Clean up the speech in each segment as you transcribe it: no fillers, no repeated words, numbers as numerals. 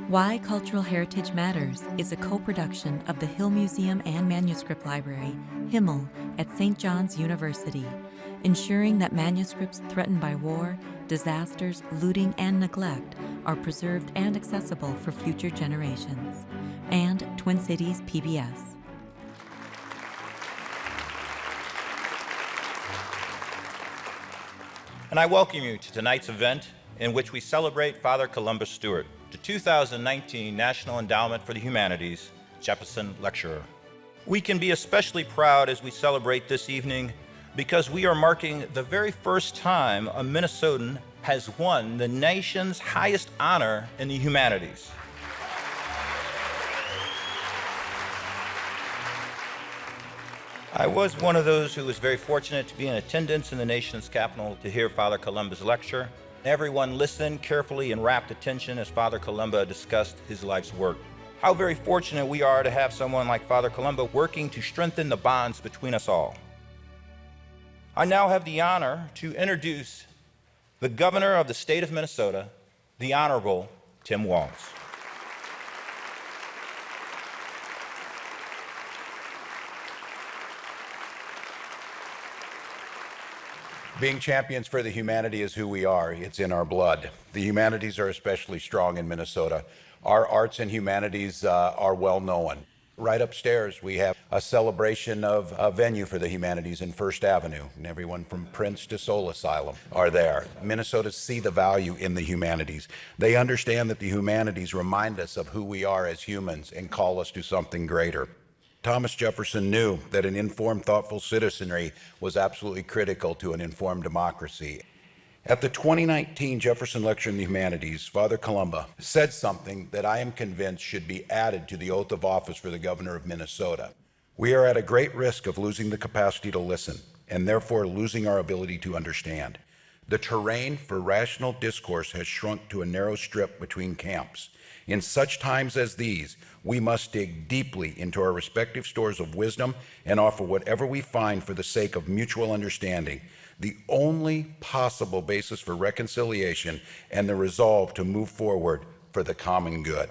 Why Cultural Heritage Matters is a co-production of the Hill Museum and Manuscript Library, HMML, at St. John's University, ensuring that manuscripts threatened by war, disasters, looting, and neglect are preserved and accessible for future generations. And Twin Cities PBS. And I welcome you to tonight's event in which we celebrate Father Columba Stewart, the 2019 National Endowment for the Humanities Jefferson Lecturer. We can be especially proud as we celebrate this evening because we are marking the very first time a Minnesotan has won the nation's highest honor in the humanities. I was one of those who was very fortunate to be in attendance in the nation's capital to hear Father Columba's lecture. Everyone listened carefully and rapt attention as Father Columba discussed his life's work. How very fortunate we are to have someone like Father Columba working to strengthen the bonds between us all. I now have the honor to introduce the Governor of the state of Minnesota, the Honorable Tim Walz. Being champions for the humanity is who we are. It's in our blood. The humanities are especially strong in Minnesota. Our arts and humanities are well known. Right upstairs, we have a celebration of a venue for the humanities in First Avenue, and everyone from Prince to Soul Asylum are there. Minnesotans see the value in the humanities. They understand that the humanities remind us of who we are as humans and call us to something greater. Thomas Jefferson knew that an informed, thoughtful citizenry was absolutely critical to an informed democracy. At the 2019 Jefferson Lecture in the Humanities, Father Columba said something that I am convinced should be added to the oath of office for the governor of Minnesota. We are at a great risk of losing the capacity to listen, and therefore losing our ability to understand. The terrain for rational discourse has shrunk to a narrow strip between camps. In such times as these, we must dig deeply into our respective stores of wisdom and offer whatever we find for the sake of mutual understanding, the only possible basis for reconciliation and the resolve to move forward for the common good.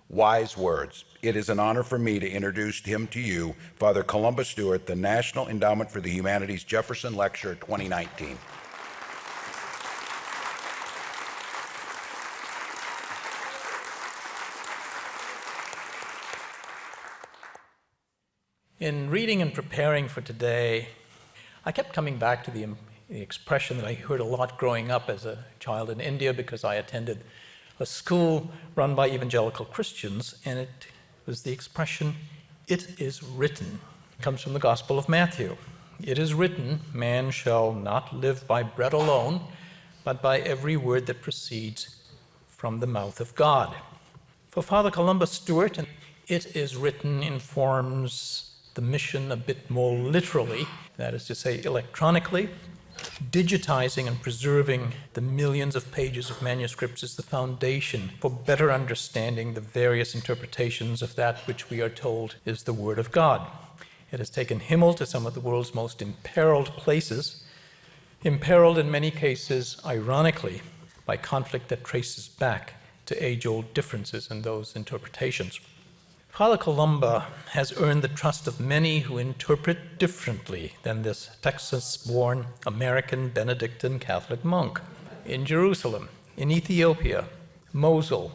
Wise words. It is an honor for me to introduce him to you, Father Columba Stewart, the National Endowment for the Humanities Jefferson Lecturer 2019. In reading and preparing for today, I kept coming back to the expression that I heard a lot growing up as a child in India because I attended a school run by evangelical Christians, and it was the expression, "It is written." It comes from the Gospel of Matthew. "It is written, man shall not live by bread alone, but by every word that proceeds from the mouth of God." For Father Columba Stewart, "It is written" informs the mission a bit more literally, that is to say electronically. Digitizing and preserving the millions of pages of manuscripts is the foundation for better understanding the various interpretations of that which we are told is the Word of God. It has taken HMML to some of the world's most imperiled places, imperiled in many cases, ironically, by conflict that traces back to age-old differences in those interpretations. Father Columba has earned the trust of many who interpret differently than this Texas-born American Benedictine Catholic monk. In Jerusalem, in Ethiopia, Mosul,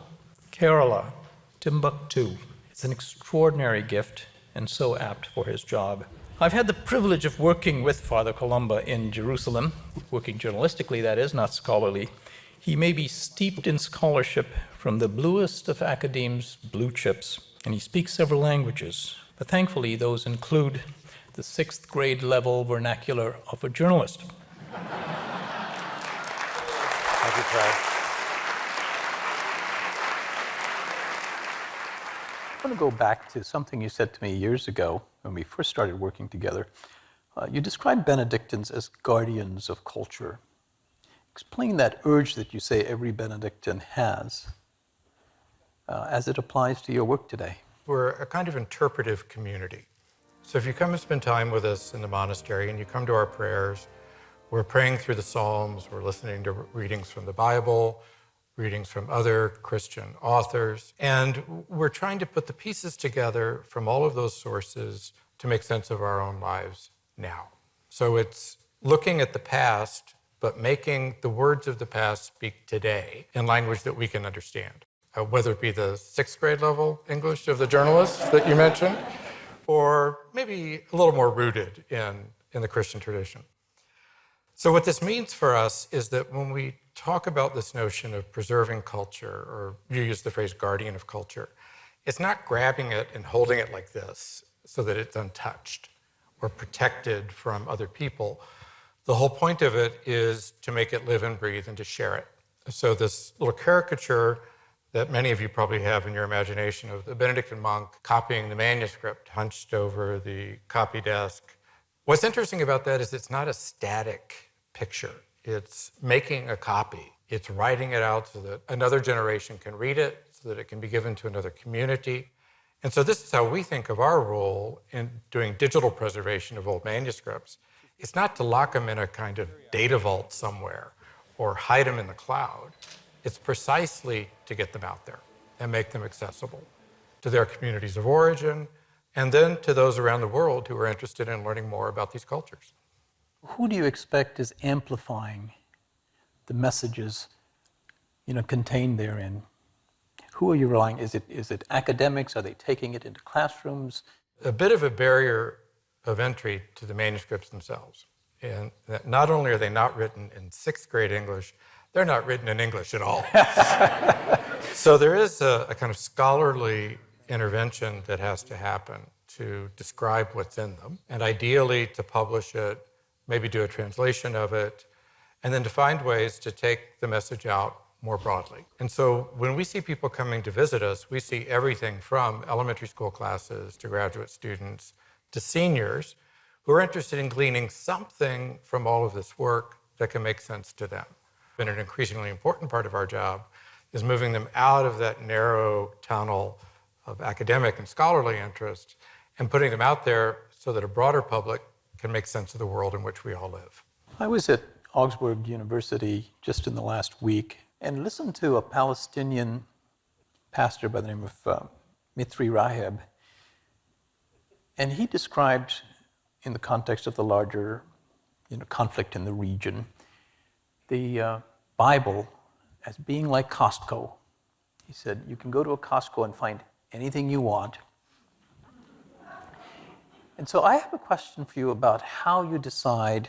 Kerala, Timbuktu. It's an extraordinary gift and so apt for his job. I've had the privilege of working with Father Columba in Jerusalem, working journalistically, that is, not scholarly. He may be steeped in scholarship from the bluest of academ's blue chips, and he speaks several languages, but thankfully those include the 6th grade level vernacular of a journalist. Thank you, Fred. I want to go back to something you said to me years ago when we first started working together. You described Benedictines as guardians of culture. Explain that urge that you say every Benedictine has as it applies to your work today. We're a kind of interpretive community. So if you come and spend time with us in the monastery and you come to our prayers, We're praying through the Psalms, we're listening to readings from the Bible, readings from other Christian authors, and we're trying to put the pieces together from all of those sources to make sense of our own lives now. So it's looking at the past, but making the words of the past speak today in language that we can understand, whether it be the 6th grade level English of the journalists that you mentioned, or maybe a little more rooted in the Christian tradition. So what this means for us is that when we talk about this notion of preserving culture, or you use the phrase guardian of culture, it's not grabbing it and holding it like this so that it's untouched or protected from other people. The whole point of it is to make it live and breathe and to share it. So this little caricature that many of you probably have in your imagination of the Benedictine monk copying the manuscript hunched over the copy desk. What's interesting about that is it's not a static picture. It's making a copy. It's writing it out so that another generation can read it, so that it can be given to another community. And so this is how we think of our role in doing digital preservation of old manuscripts. It's not to lock them in a kind of data vault somewhere or hide them in the cloud. It's precisely to get them out there and make them accessible to their communities of origin, and then to those around the world who are interested in learning more about these cultures. Who do you expect is amplifying the messages, contained therein? Who are you relying? Is it academics? Are they taking it into classrooms? A bit of a barrier of entry to the manuscripts themselves. And that not only are they not written in 6th grade English, they're not written in English at all. So there is a kind of scholarly intervention that has to happen to describe what's in them, and ideally to publish it, maybe do a translation of it, and then to find ways to take the message out more broadly. And so when we see people coming to visit us, we see everything from elementary school classes to graduate students to seniors who are interested in gleaning something from all of this work that can make sense to them. And an increasingly important part of our job is moving them out of that narrow tunnel of academic and scholarly interest and putting them out there so that a broader public can make sense of the world in which we all live. I was at Augsburg University just in the last week and listened to a Palestinian pastor by the name of Mithri Raheb. And he described, in the context of the larger conflict in the region, the Bible as being like Costco. He said, you can go to a Costco and find anything you want. And so I have a question for you about how you decide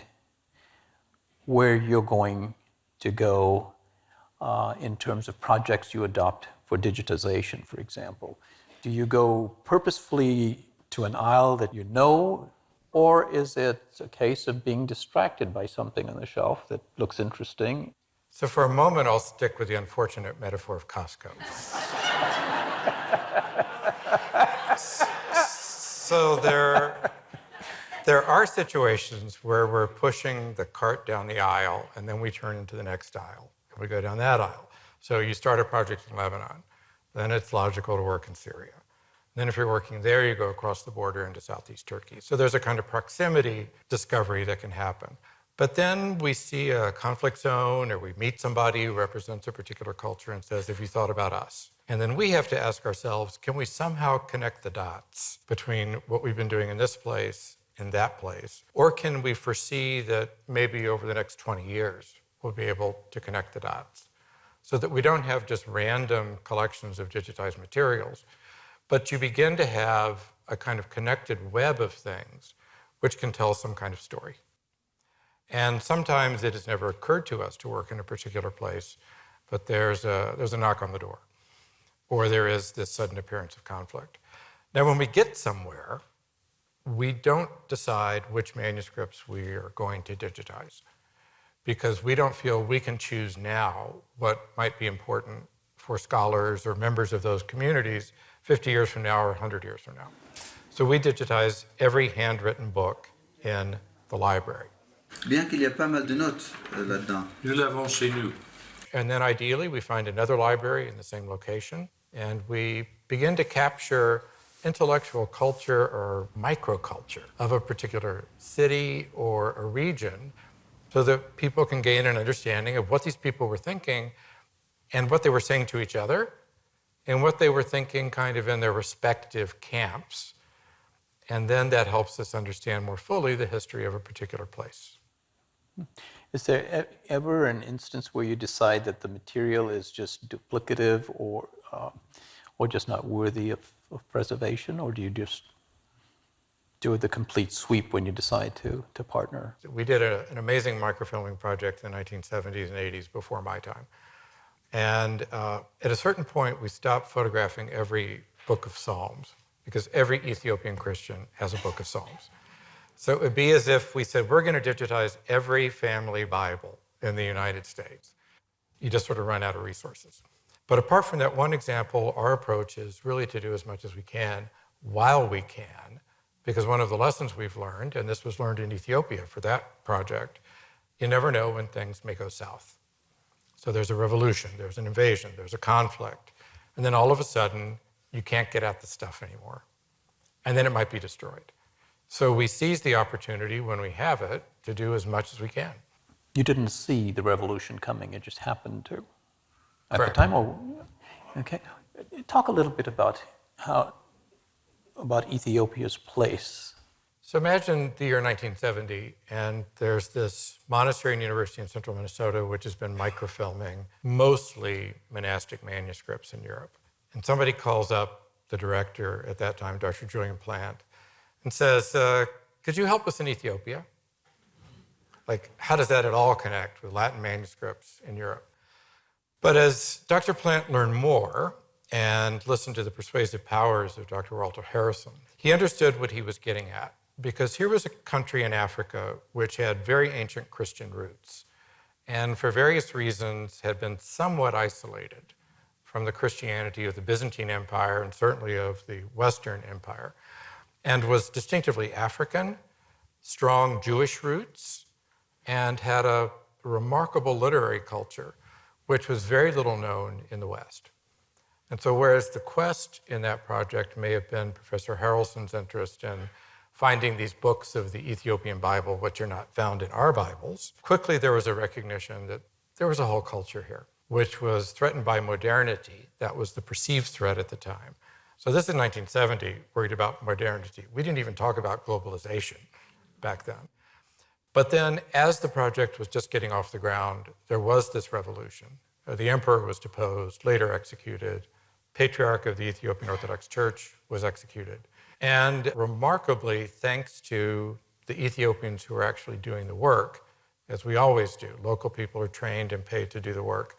where you're going to go in terms of projects you adopt for digitization, for example. Do you go purposefully to an aisle that you know, or is it a case of being distracted by something on the shelf that looks interesting? So for a moment, I'll stick with the unfortunate metaphor of Costco. So there are situations where we're pushing the cart down the aisle, and then we turn into the next aisle, and we go down that aisle. So you start a project in Lebanon, then it's logical to work in Syria. Then if you're working there, you go across the border into Southeast Turkey. So there's a kind of proximity discovery that can happen. But then we see a conflict zone, or we meet somebody who represents a particular culture and says, have you thought about us? And then we have to ask ourselves, can we somehow connect the dots between what we've been doing in this place and that place? Or can we foresee that maybe over the next 20 years, we'll be able to connect the dots so that we don't have just random collections of digitized materials, but you begin to have a kind of connected web of things which can tell some kind of story. And sometimes it has never occurred to us to work in a particular place, but there's a knock on the door, or there is this sudden appearance of conflict. Now, when we get somewhere, we don't decide which manuscripts we are going to digitize, because we don't feel we can choose now what might be important for scholars or members of those communities 50 years from now or 100 years from now. So we digitize every handwritten book in the library. Bien qu'il y ait pas mal de notes là-dedans. Nous l'avons chez nous. And then ideally, we find another library in the same location, and we begin to capture intellectual culture or microculture of a particular city or a region so that people can gain an understanding of what these people were thinking and what they were saying to each other and what they were thinking kind of in their respective camps. And then that helps us understand more fully the history of a particular place. Is there ever an instance where you decide that the material is just duplicative or just not worthy of preservation, or do you just do the complete sweep when you decide to partner? We did an amazing microfilming project in the 1970s and 80s before my time. And at a certain point, we stopped photographing every book of Psalms because every Ethiopian Christian has a book of Psalms. So it would be as if we said, we're going to digitize every family Bible in the United States. You just sort of run out of resources. But apart from that one example, our approach is really to do as much as we can while we can, because one of the lessons we've learned, and this was learned in Ethiopia for that project, you never know when things may go south. So there's a revolution, there's an invasion, there's a conflict, and then all of a sudden, you can't get at the stuff anymore. And then it might be destroyed. So we seize the opportunity when we have it to do as much as we can. You didn't see the revolution coming, it just happened to at Correct. the time? Okay. Talk a little bit about Ethiopia's place. So imagine the year 1970, and there's this monastery and university in central Minnesota which has been microfilming mostly monastic manuscripts in Europe. And somebody calls up the director at that time, Dr. Julian Plant, and says, could you help us in Ethiopia? Like, how does that at all connect with Latin manuscripts in Europe? But as Dr. Plant learned more and listened to the persuasive powers of Dr. Walter Harrison, he understood what he was getting at, because here was a country in Africa which had very ancient Christian roots, and for various reasons had been somewhat isolated from the Christianity of the Byzantine Empire and certainly of the Western Empire, and was distinctively African, strong Jewish roots, and had a remarkable literary culture, which was very little known in the West. And so whereas the quest in that project may have been Professor Harrelson's interest in finding these books of the Ethiopian Bible, which are not found in our Bibles, quickly there was a recognition that there was a whole culture here, which was threatened by modernity. That was the perceived threat at the time. So this is 1970, worried about modernity. We didn't even talk about globalization back then. But then as the project was just getting off the ground, there was this revolution. The emperor was deposed, later executed. Patriarch of the Ethiopian Orthodox Church was executed. And remarkably, thanks to the Ethiopians who are actually doing the work, as we always do, local people are trained and paid to do the work,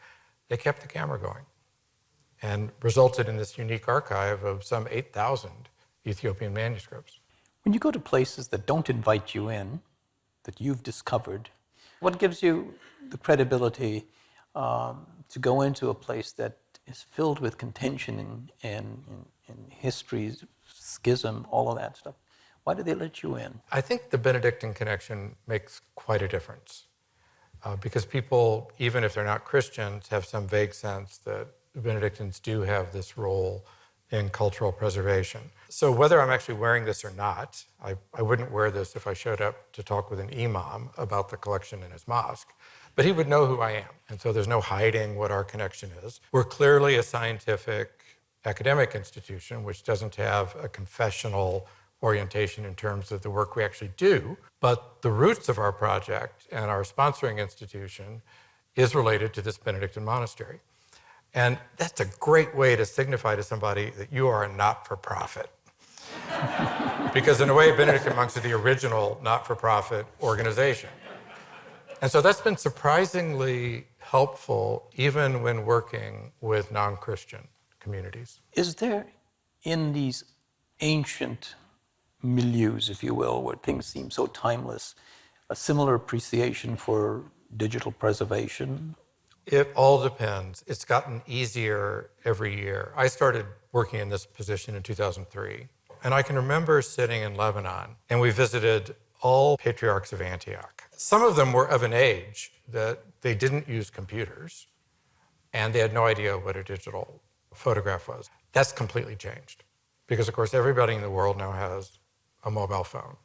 they kept the camera going and resulted in this unique archive of some 8,000 Ethiopian manuscripts. When you go to places that don't invite you in, that you've discovered, what gives you the credibility to go into a place that is filled with contention and histories, schism, all of that stuff? Why do they let you in? I think the Benedictine Connection makes quite a difference because people, even if they're not Christians, have some vague sense that the Benedictines do have this role in cultural preservation. So whether I'm actually wearing this or not, I wouldn't wear this if I showed up to talk with an imam about the collection in his mosque, but he would know who I am. And so there's no hiding what our connection is. We're clearly a scientific academic institution, which doesn't have a confessional orientation in terms of the work we actually do, but the roots of our project and our sponsoring institution is related to this Benedictine monastery. And that's a great way to signify to somebody that you are a not-for-profit. Because in a way, Benedictine monks are the original not-for-profit organization. And so that's been surprisingly helpful even when working with non-Christian communities. Is there, in these ancient milieus, if you will, where things seem so timeless, a similar appreciation for digital preservation? It all depends. It's gotten easier every year. I started working in this position in 2003, and I can remember sitting in Lebanon, and we visited all patriarchs of Antioch. Some of them were of an age that they didn't use computers, and they had no idea what a digital photograph was. That's completely changed, because of course everybody in the world now has a mobile phone.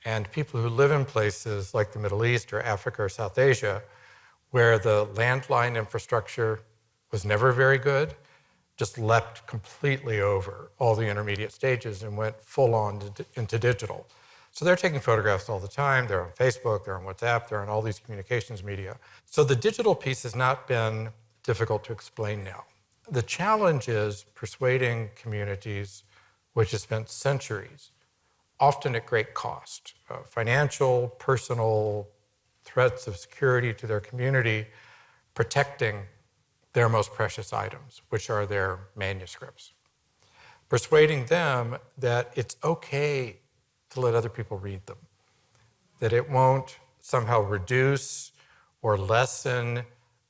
And people who live in places like the Middle East or Africa or South Asia, where the landline infrastructure was never very good, just leapt completely over all the intermediate stages and went full on into digital. So they're taking photographs all the time. They're on Facebook, they're on WhatsApp, they're on all these communications media. So the digital piece has not been difficult to explain now. The challenge is persuading communities which have spent centuries, often at great cost, financial, personal, threats of security to their community, protecting their most precious items, which are their manuscripts. Persuading them that it's okay to let other people read them, that it won't somehow reduce or lessen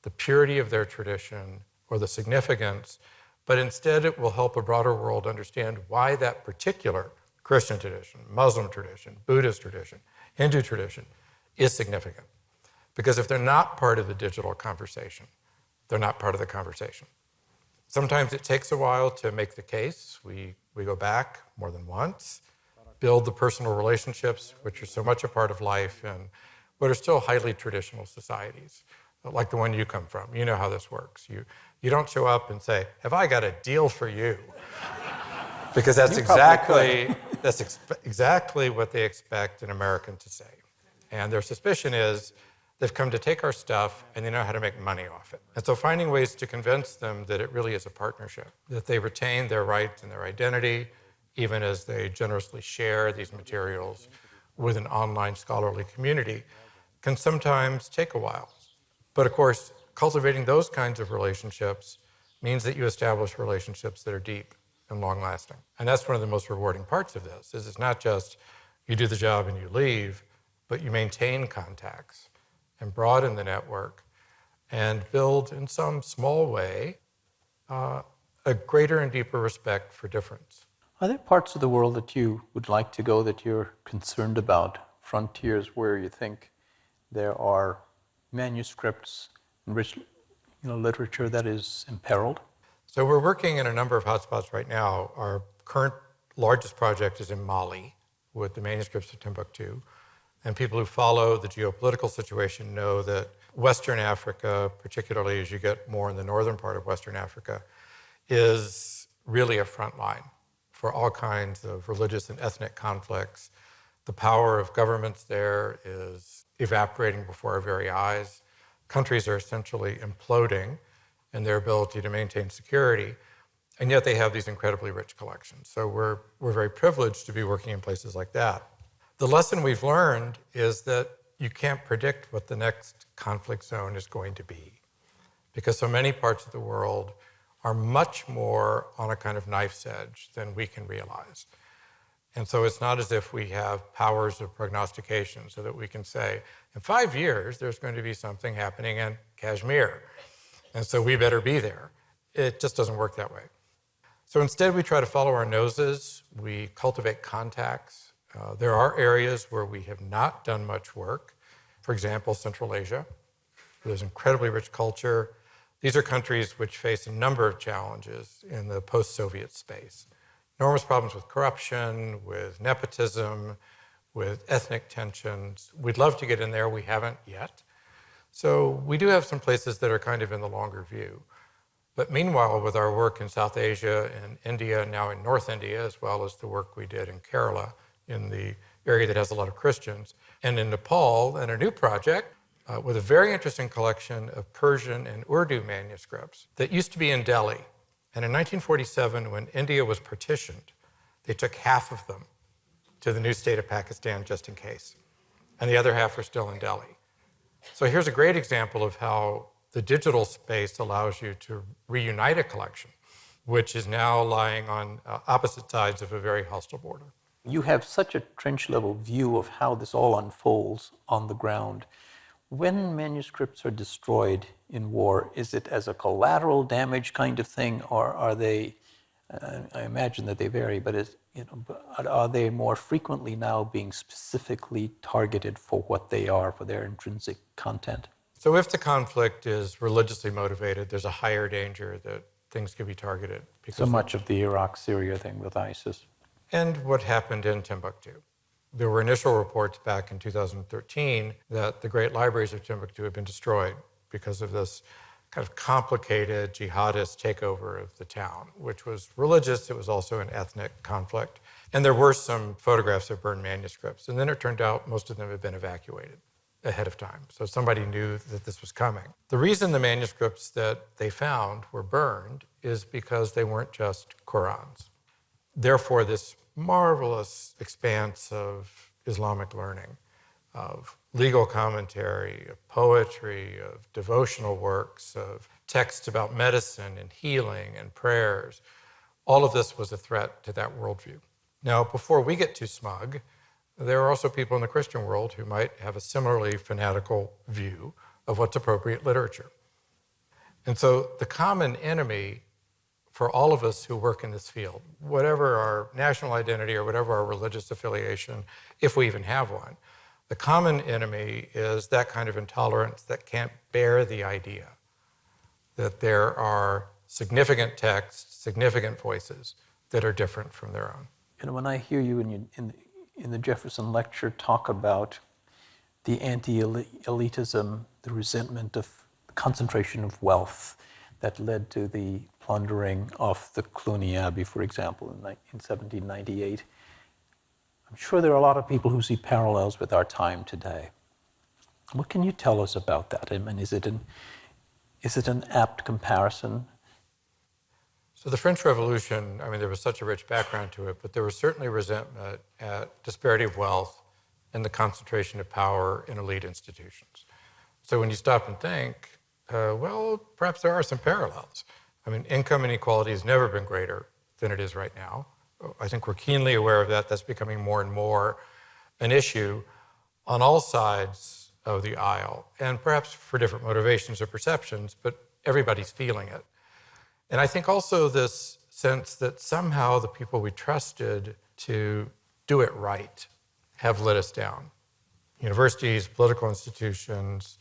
the purity of their tradition or the significance, but instead it will help a broader world understand why that particular Christian tradition, Muslim tradition, Buddhist tradition, Hindu tradition is significant. Because if they're not part of the digital conversation, they're not part of the conversation. Sometimes it takes a while to make the case. We go back more than once, build the personal relationships, which are so much a part of life in what are still highly traditional societies, like the one you come from. You know how this works. You don't show up and say, have I got a deal for you? Because that's exactly what they expect an American to say. And their suspicion is they've come to take our stuff and they know how to make money off it. And so finding ways to convince them that it really is a partnership, that they retain their rights and their identity, even as they generously share these materials with an online scholarly community, can sometimes take a while. But of course, cultivating those kinds of relationships means that you establish relationships that are deep and long-lasting. And that's one of the most rewarding parts of this, is it's not just you do the job and you leave, but you maintain contacts and broaden the network and build in some small way a greater and deeper respect for difference. Are there parts of the world that you would like to go that you're concerned about, frontiers where you think there are manuscripts and rich literature that is imperiled? So we're working in a number of hotspots right now. Our current largest project is in Mali with the manuscripts of Timbuktu. And people who follow the geopolitical situation know that Western Africa, particularly as you get more in the northern part of Western Africa, is really a front line for all kinds of religious and ethnic conflicts. The power of governments there is evaporating before our very eyes. Countries are essentially imploding in their ability to maintain security, and yet they have these incredibly rich collections. So we're very privileged to be working in places like that. The lesson we've learned is that you can't predict what the next conflict zone is going to be, because so many parts of the world are much more on a kind of knife's edge than we can realize. And so it's not as if we have powers of prognostication so that we can say, in 5 years, there's going to be something happening in Kashmir, and so we better be there. It just doesn't work that way. So instead, we try to follow our noses. We cultivate contacts. There are areas where we have not done much work. For example, Central Asia, where there's incredibly rich culture. These are countries which face a number of challenges in the post-Soviet space. Enormous problems with corruption, with nepotism, with ethnic tensions. We'd love to get in there. We haven't yet. So we do have some places that are kind of in the longer view. But meanwhile, with our work in South Asia and India, now in North India, as well as the work we did in Kerala, in the area that has a lot of Christians, and in Nepal, and a new project with a very interesting collection of Persian and Urdu manuscripts that used to be in Delhi. And in 1947, when India was partitioned, they took half of them to the new state of Pakistan just in case. And the other half are still in Delhi. So here's a great example of how the digital space allows you to reunite a collection, which is now lying on opposite sides of a very hostile border. You have such a trench-level view of how this all unfolds on the ground. When manuscripts are destroyed in war, is it as a collateral damage kind of thing, or are they, I imagine that they vary, but are they more frequently now being specifically targeted for what they are, for their intrinsic content? So if the conflict is religiously motivated, there's a higher danger that things can be targeted. So much of the Iraq-Syria thing with ISIS. And what happened in Timbuktu, There were initial reports back in 2013 that the great libraries of Timbuktu had been destroyed because of this kind of complicated jihadist takeover of the town, which was religious. It was also an ethnic conflict. And there were some photographs of burned manuscripts. And then it turned out most of them had been evacuated ahead of time. So somebody knew that this was coming. The reason the manuscripts that they found were burned is because they weren't just Qurans. Therefore, this marvelous expanse of Islamic learning, of legal commentary, of poetry, of devotional works, of texts about medicine and healing and prayers, all of this was a threat to that worldview. Now, before we get too smug, there are also people in the Christian world who might have a similarly fanatical view of what's appropriate literature. And so the common enemy for all of us who work in this field, whatever our national identity or whatever our religious affiliation, if we even have one, the common enemy is that kind of intolerance that can't bear the idea that there are significant texts, significant voices that are different from their own. And when I hear you in the Jefferson Lecture talk about the anti-elitism, the resentment of the concentration of wealth that led to the plundering of the Cluny Abbey, for example, in 1798, I'm sure there are a lot of people who see parallels with our time today. What can you tell us about that? I mean, is it an apt comparison? So the French Revolution, I mean, there was such a rich background to it, but there was certainly resentment at disparity of wealth and the concentration of power in elite institutions. So when you stop and think, well, perhaps there are some parallels. I mean, income inequality has never been greater than it is right now. I think we're keenly aware of that. That's becoming more and more an issue on all sides of the aisle, and perhaps for different motivations or perceptions, but everybody's feeling it. And I think also this sense that somehow the people we trusted to do it right have let us down. Universities, political institutions,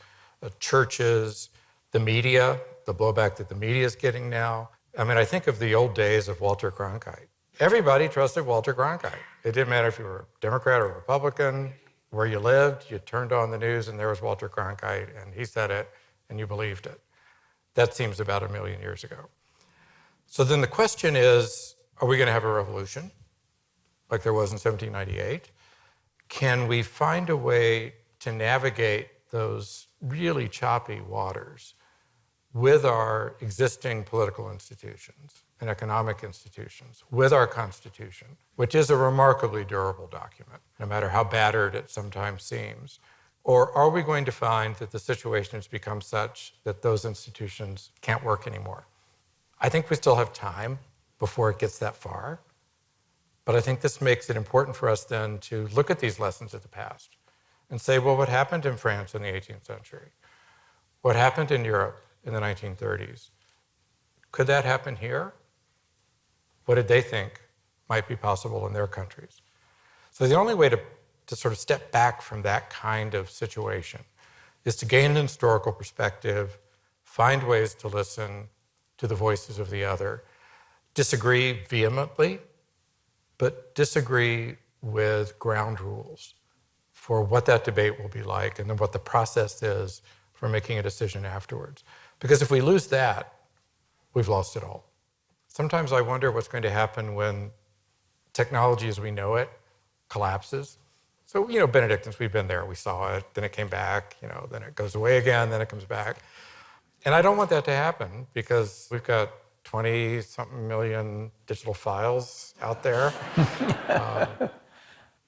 churches, the media, the blowback that the media is getting now. I mean, I think of the old days of Walter Cronkite. Everybody trusted Walter Cronkite. It didn't matter if you were a Democrat or Republican, where you lived, you turned on the news and there was Walter Cronkite and he said it and you believed it. That seems about 1 million years ago. So then the question is, are we going to have a revolution like there was in 1798? Can we find a way to navigate those really choppy waters with our existing political institutions and economic institutions, with our Constitution, which is a remarkably durable document, no matter how battered it sometimes seems? Or are we going to find that the situation has become such that those institutions can't work anymore? I think we still have time before it gets that far, but I think this makes it important for us then to look at these lessons of the past and say, well, what happened in France in the 18th century? What happened in Europe in the 1930s? Could that happen here? What did they think might be possible in their countries? So the only way to sort of step back from that kind of situation is to gain an historical perspective, find ways to listen to the voices of the other, disagree vehemently, but disagree with ground rules for what that debate will be like and then what the process is for making a decision afterwards. Because if we lose that, we've lost it all. Sometimes I wonder what's going to happen when technology as we know it collapses. So, Benedictines, we've been there, we saw it, then it came back, then it goes away again, then it comes back. And I don't want that to happen because we've got 20-something million digital files out there.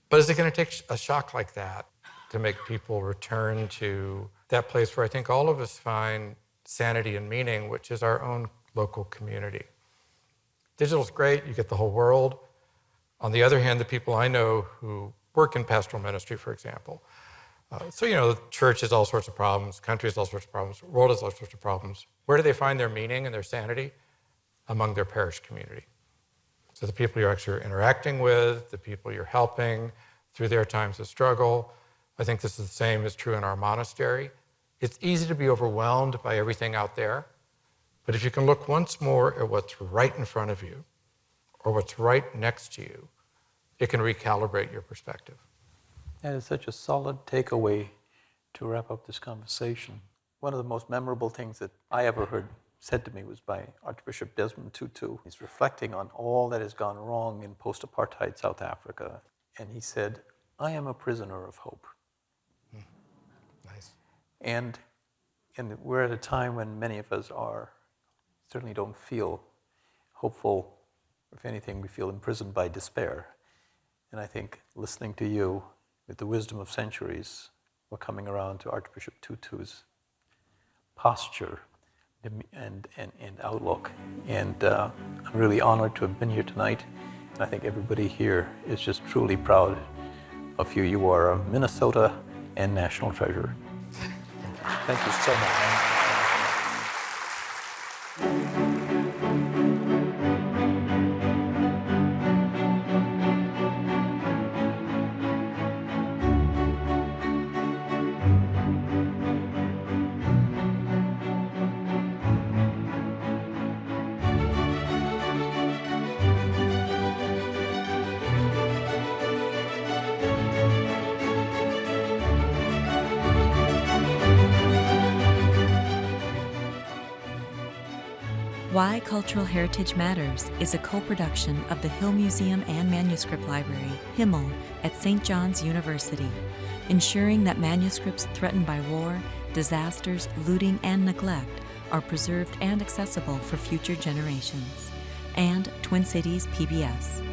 But is it going to take a shock like that to make people return to that place where I think all of us find sanity and meaning, which is our own local community? Digital's great, you get the whole world. On the other hand, the people I know who work in pastoral ministry, for example, the church has all sorts of problems, country has all sorts of problems, world has all sorts of problems. Where do they find their meaning and their sanity? Among their parish community. So the people you're actually interacting with, the people you're helping through their times of struggle. I think this is the same is true in our monastery. It's easy to be overwhelmed by everything out there, but if you can look once more at what's right in front of you, or what's right next to you, it can recalibrate your perspective. That is such a solid takeaway to wrap up this conversation. One of the most memorable things that I ever heard said to me was by Archbishop Desmond Tutu. He's reflecting on all that has gone wrong in post-apartheid South Africa. And he said, "I am a prisoner of hope." Nice. And we're at a time when many of us certainly don't feel hopeful. If anything, we feel imprisoned by despair. And I think listening to you, with the wisdom of centuries, we're coming around to Archbishop Tutu's posture and outlook. And I'm really honored to have been here tonight. And I think everybody here is just truly proud of you. You are a Minnesota and national treasure. Thank you so much. Why Cultural Heritage Matters is a co-production of the Hill Museum and Manuscript Library, HMML, at St. John's University, ensuring that manuscripts threatened by war, disasters, looting, and neglect are preserved and accessible for future generations. And Twin Cities PBS.